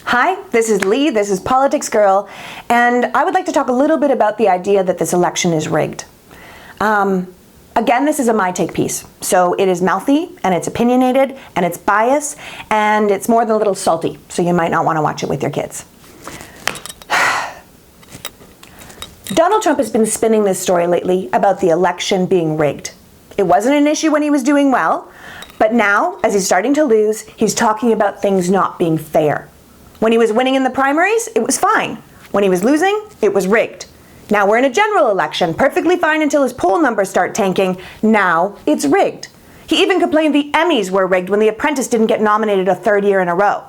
Hi, this is Lee, this is Politics Girl, and I would like to talk a little bit about the idea that this election is rigged. Again, this is a My Take piece, so it is mouthy, and it's opinionated, and it's biased, and it's more than a little salty, so you might not want to watch it with your kids. Donald Trump has been spinning this story lately about the election being rigged. It wasn't an issue when he was doing well, but now, as he's starting to lose, he's talking about things not being fair. When he was winning in the primaries, it was fine. When he was losing, it was rigged. Now we're in a general election, perfectly fine until his poll numbers start tanking. Now it's rigged. He even complained the Emmys were rigged when The Apprentice didn't get nominated a third year in a row.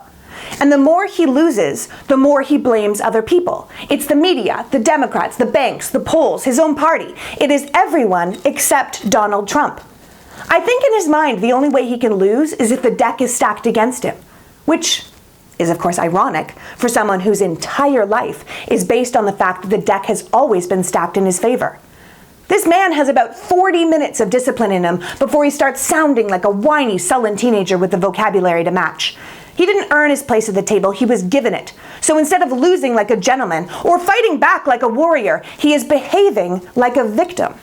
And the more he loses, the more he blames other people. It's the media, the Democrats, the banks, the polls, his own party. It is everyone except Donald Trump. I think in his mind, the only way he can lose is if the deck is stacked against him, which is of course ironic for someone whose entire life is based on the fact that the deck has always been stacked in his favor. This man has about 40 minutes of discipline in him before he starts sounding like a whiny, sullen teenager with the vocabulary to match. He didn't earn his place at the table, he was given it. So instead of losing like a gentleman or fighting back like a warrior, he is behaving like a victim.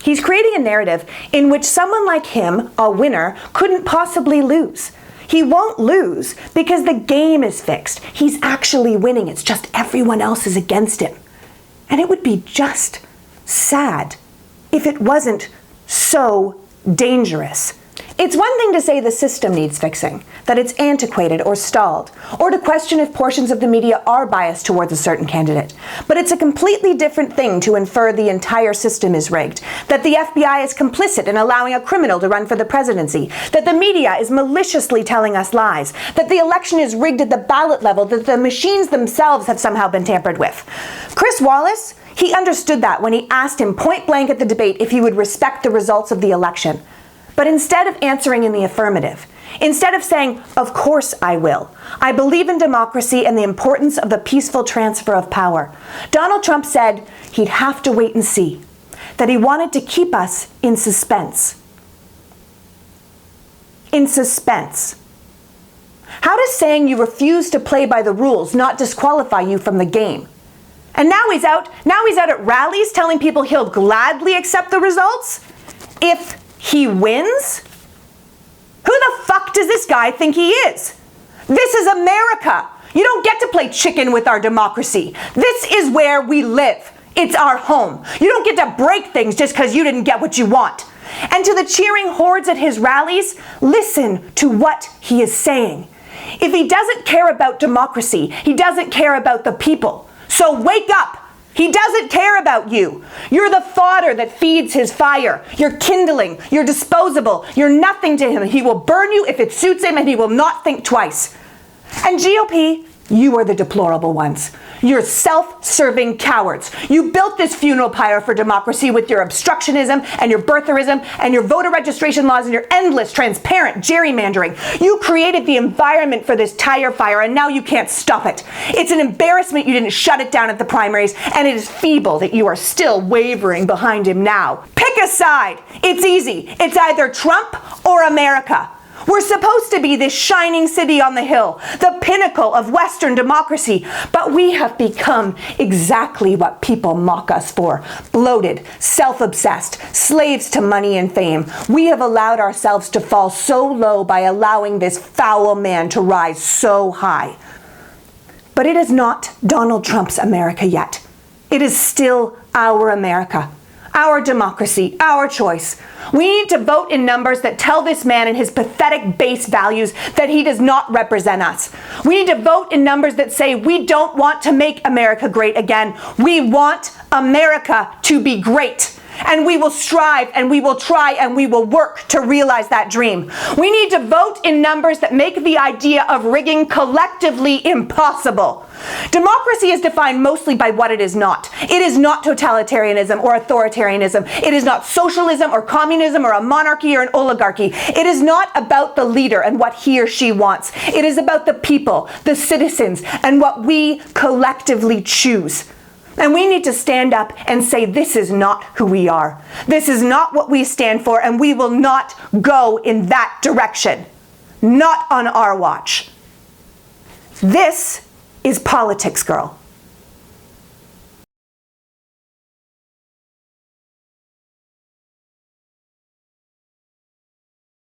He's creating a narrative in which someone like him, a winner, couldn't possibly lose. He won't lose because the game is fixed. He's actually winning. It's just everyone else is against him. And it would be just sad if it wasn't so dangerous. It's one thing to say the system needs fixing, that it's antiquated or stalled, or to question if portions of the media are biased towards a certain candidate. But it's a completely different thing to infer the entire system is rigged, that the FBI is complicit in allowing a criminal to run for the presidency, that the media is maliciously telling us lies, that the election is rigged at the ballot level, that the machines themselves have somehow been tampered with. Chris Wallace, he understood that when he asked him point blank at the debate if he would respect the results of the election. But instead of answering in the affirmative, instead of saying, "Of course I will. I believe in democracy and the importance of the peaceful transfer of power," Donald Trump said he'd have to wait and see, that he wanted to keep us in suspense. In suspense. How does saying you refuse to play by the rules not disqualify you from the game? And now he's out at rallies telling people he'll gladly accept the results if he wins? Who the fuck does this guy think he is? This is America. You don't get to play chicken with our democracy. This is where we live. It's our home. You don't get to break things just because you didn't get what you want. And to the cheering hordes at his rallies, listen to what he is saying. If he doesn't care about democracy, he doesn't care about the people. So wake up. He doesn't care about you. You're the fodder that feeds his fire. You're kindling. You're disposable. You're nothing to him. He will burn you if it suits him, and he will not think twice. And GOP, you are the deplorable ones. You're self-serving cowards. You built this funeral pyre for democracy with your obstructionism and your birtherism and your voter registration laws and your endless, transparent gerrymandering. You created the environment for this tire fire, and now you can't stop it. It's an embarrassment you didn't shut it down at the primaries, and it is feeble that you are still wavering behind him now. Pick a side. It's easy. It's either Trump or America. We're supposed to be this shining city on the hill, the pinnacle of Western democracy, but we have become exactly what people mock us for: bloated, self-obsessed, slaves to money and fame. We have allowed ourselves to fall so low by allowing this foul man to rise so high. But it is not Donald Trump's America yet. It is still our America. Our democracy, our choice. We need to vote in numbers that tell this man and his pathetic base values that he does not represent us. We need to vote in numbers that say we don't want to make America great again. We want America to be great. And we will strive and we will try and we will work to realize that dream. We need to vote in numbers that make the idea of rigging collectively impossible. Democracy is defined mostly by what it is not. It is not totalitarianism or authoritarianism. It is not socialism or communism or a monarchy or an oligarchy. It is not about the leader and what he or she wants. It is about the people, the citizens, and what we collectively choose. And we need to stand up and say, this is not who we are. This is not what we stand for, and we will not go in that direction. Not on our watch. This is politics, girl.